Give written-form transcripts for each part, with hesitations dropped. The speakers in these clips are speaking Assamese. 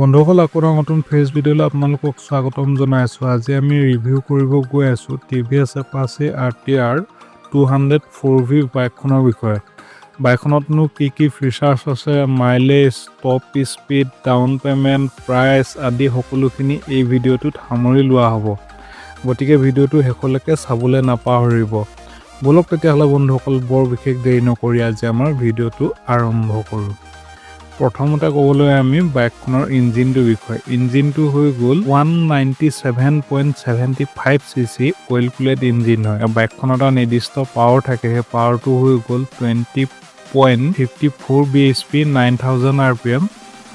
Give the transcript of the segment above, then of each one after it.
বন্ধুসকল আপোনাৰ নতুন ফেচ ভিডিঅ'লৈ আপোনালোকক স্বাগতম জনাইছো। আজি আমি ৰিভিউ কৰিব গৈ আছো TVS Apache RTR 204V বাইকখনৰ বিষয়ে। বাইকখনতনো কি ফিচাৰ্ছ আছে, mileage, top speed, down payment, price আদি সকলোখিনি এই ভিডিঅ'টোত সামৰি লোৱা হ'ব। গতিকে ভিডিঅ'টো শেষলৈকে চাবলৈ নাপাহৰিব। বলক তেতিয়াহ'লে বন্ধুসকল বৰ বিশেষ দেৰি নকৰি আজি আমাৰ ভিডিঅ'টো আৰম্ভ কৰোঁ। প্ৰথমতে ক'বলৈ আমি বাইকখনৰ ইঞ্জিনটোৰ বিষয়ে। ইঞ্জিনটো হৈ গ'ল 197.75 cc অইল কুলেড ইঞ্জিন হয়। বাইকখনৰ এটা নিৰ্দিষ্ট পাৱাৰ থাকে, সেই পাৱাৰটো হৈ গ'ল 20.54 bhp 9000 rpm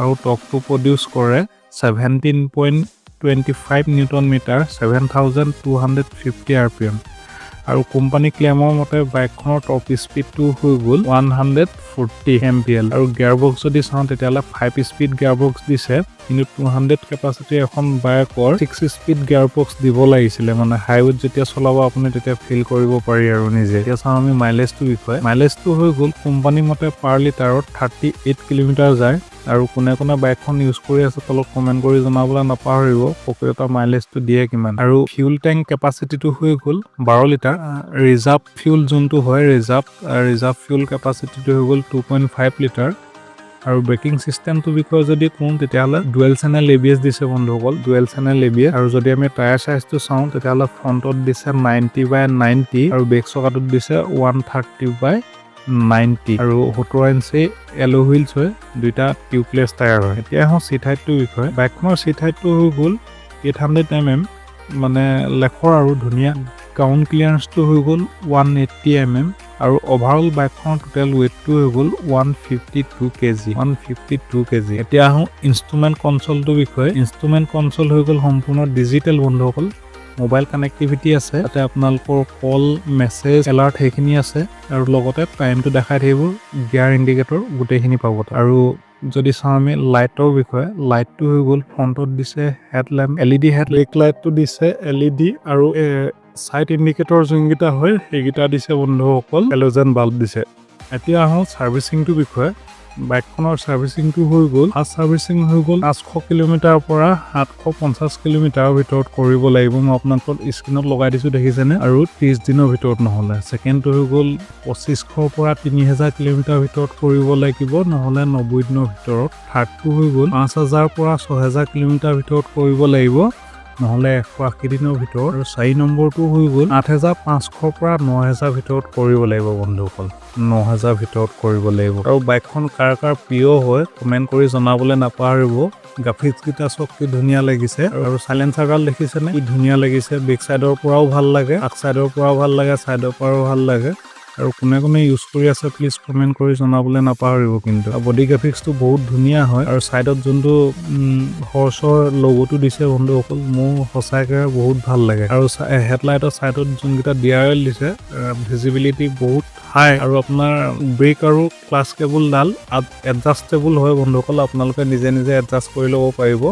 আৰু টৰ্কটো প্ৰডিউচ কৰে 17.25 নিউটন মিটাৰ 7250 rpm। আৰু কোম্পানী ক্লেমৰ মতে বাইকখনৰ টপ স্পীডটো হৈ গ'ল 140 mpl আৰু গিয়াৰবক্স যদি চাওঁ তেতিয়াহ'লে 5 স্পীড গিয়াৰবক্স দিছে, কিন্তু 200 কেপাচিটি এখন বাইকৰ 6 স্পীড গিয়াৰবক্স দিব লাগিছিলে। মানে হাইৱেত যেতিয়া চলাব আপুনি তেতিয়া ফিল কৰিব পাৰি আৰু নিজে। এতিয়া চাওঁ আমি মাইলেজটোৰ বিষয়ে। মাইলেজটো হৈ গ'ল কোম্পানী মতে পাৰ লিটাৰত 38 কিলোমিটাৰ যায়। আৰু কোনে বাইকখন ইউজ কৰি আছে তলত কমেণ্ট কৰি জনাবলৈ নাপাহৰিব প্ৰকৃত মাইলেজটো দিয়ে কিমান। আৰু ফিউল টেংক কেপাচিটিটো হৈ গ'ল 12 লিটাৰ। ৰিজাৰ্ভ ফিউল যোনটো হয়, ৰিজাৰ্ভ ফিউল কেপাচিটিটো হৈ গ'ল 2.5 লিটাৰ। আৰু ব্ৰেকিং চিষ্টেমটোৰ বিষয়ে যদি কওঁ তেতিয়াহ'লে ডুৱেল চেনেল ABS দিছে বন্ধুসকল, ডুৱেল চেনেল ABS। আৰু যদি আমি টায়াৰ চাইজটো চাওঁ তেতিয়াহ'লে ফ্ৰণ্টত দিছে 90/90 আৰু বেক চকাটোত দিছে 130/90 আৰু 17 ইঞ্চি এলো হুইলছ হয়, দুইটা টিউবলেছ টায়াৰ হয়। এতিয়া আহোঁ চিট হাইটটোৰ বিষয়ে। বাইকখনৰ চিট হাইটটো হৈ গ'ল 800 mm, মানে লেখৰ আৰু ধুনীয়া। গ্ৰাউণ্ড ক্লিয়াৰেন্সটো হৈ গ'ল 180 mm আৰু অভাৰঅল বাইকখনৰ টোটেল ৱেইটটো হৈ গ'ল 152 kg। এতিয়া আহোঁ ইনষ্ট্ৰুমেণ্ট কনচলটোৰ বিষয়ে। ইনষ্ট্ৰুমেণ্ট কনচল হৈ গ'ল সম্পূৰ্ণ ডিজিটেল বন্ধুসকল। মোবাইল কানেক্টিভিটি আছে, তাতে আপোনালোকৰ কল, মেছেজ, এলাৰ্ট সেইখিনি আছে আৰু লগতে টাইমটো দেখাই থাকিব, গিয়াৰ ইণ্ডিকেটৰ গোটেইখিনি পাব। আৰু যদি চাওঁ আমি লাইটৰ বিষয়ে, লাইটটো হৈ গ'ল ফ্ৰণ্টত দিছে হেডলেম্প LED হেড, বেক লাইটটো দিছে LED আৰু চাইড ইণ্ডিকেটৰ যোনকেইটা হয় সেইকেইটা দিছে বন্ধুসকল হেল'জেন বাল্ব দিছে। এতিয়া আহোঁ ছাৰ্ভিচিংটোৰ বিষয়ে। বাইকখনৰ ছাৰ্ভিচিংটো হৈ গ'ল, ফাৰ্ষ্ট ছাৰ্ভিচিং হৈ গ'ল 500 কিলোমিটাৰৰ পৰা 750 কিলোমিটাৰৰ ভিতৰত কৰিব লাগিব। মই আপোনালোকক স্ক্ৰীণত লগাই দিছোঁ দেখিছেনে, আৰু 30 দিনৰ ভিতৰত নহ'লে। ছেকেণ্ডটো হৈ গ'ল 2500 পৰা 3000 কিলোমিটাৰ ভিতৰত কৰিব লাগিব, নহ'লে 90 দিনৰ ভিতৰত। থাৰ্ডটো হৈ গ'ল 5000 পৰা 6000 কিলোমিটাৰ ভিতৰত কৰিব লাগিব, নহ'লে 180 দিনৰ ভিতৰত। আৰু 4 নম্বৰটো হৈ গ'ল 8500 পৰা 9000 ভিতৰত কৰিব লাগিব বন্ধুসকল, 9000 ভিতৰত কৰিব লাগিব। আৰু বাইকখন কাৰ প্ৰিয় হয় কমেণ্ট কৰি জনাবলৈ নাপাহৰিব। গ্ৰাফিক্সকেইটা চব কি ধুনীয়া লাগিছে, আৰু চাইলেঞ্চাৰডাল দেখিছেনে কি ধুনীয়া লাগিছে। বেক চাইডৰ পৰাও ভাল লাগে, আগ চাইডৰ পৰাও ভাল লাগে, চাইডৰ পৰাও ভাল লাগে। আৰু কোনে ইউজ কৰি আছে প্লিজ কমেণ্ট কৰি জনাবলৈ নাপাহৰিব। কিন্তু বডি গ্ৰাফিক্সটো বহুত ধুনীয়া হয়। আৰু চাইডত যোনটো হৰ্চৰ লগোটো দিছে বন্ধুসকল, মোৰ সঁচাকৈ বহুত ভাল লাগে। আৰু হেডলাইটৰ চাইডত যোনকেইটা DRL দিছে, ভিজিবিলিটি বহুত হাই। আৰু আপোনাৰ ব্ৰেক আৰু ক্লাছ কেবুলডাল এডজাষ্টেবল হয় বন্ধুসকল, আপোনালোকে নিজে এডজাষ্ট কৰি ল'ব পাৰিব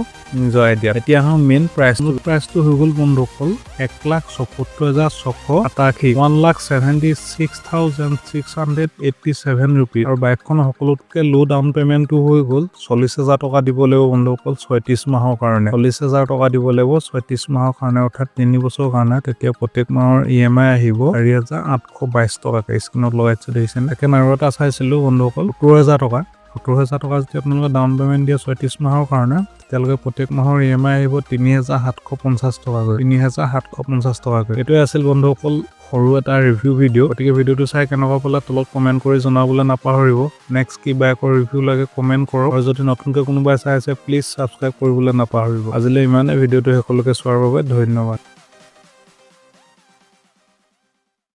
নিজৰ আইডিয়াত। এতিয়া আহোঁ মেইন প্ৰাইচটো হৈ গ'ল বন্ধুসকল 1,74,688, 1,76,687 ৰুপিজ। আৰু বাইকখনৰ সকলোতকৈ ল' ডাউন পে'মেণ্টটো হৈ গ'ল 40,000 টকা দিব লাগিব বন্ধুসকল 36 মাহৰ কাৰণে। 40,000 টকা দিব লাগিব 36 মাহৰ কাৰণে, অৰ্থাৎ 3 বছৰৰ কাৰণে। তেতিয়া প্ৰত্যেক মাহৰ EMI আহিব 4,822 টকাকৈ। স্ক্ৰীণত লগাইছে দেখিছেনে। ছেকেণ্ড আৰু এটা চাইছিলোঁ বন্ধুসকল 70,000 টকা। 70,000 টকা যদি আপোনালোকে ডাউন পে'মেণ্ট দিয়ে 36 মাহৰ কাৰণে, তেতিয়ালৈকে প্ৰত্যেক মাহৰ EMI আহিব 3,750 টকাকৈ, 3,750 টকাকৈ। এইটোৱে আছিল বন্ধুসকল সৰু এটা ৰিভিউ ভিডিঅ'। গতিকে ভিডিঅ'টো চাই কেনেকুৱা পালে তলত কমেণ্ট কৰি জনাবলৈ নাপাহৰিব। নেক্সট কি বাইকৰ ৰিভিউ লাগে কমেণ্ট কৰক, আৰু যদি নতুনকৈ কোনোবাই চাই আছে প্লিজ ছাবস্ক্ৰাইব কৰিবলৈ নাপাহৰিব। আজিলৈ ইমানে, ভিডিঅ'টো শেষলৈকে চোৱাৰ বাবে ধন্যবাদ।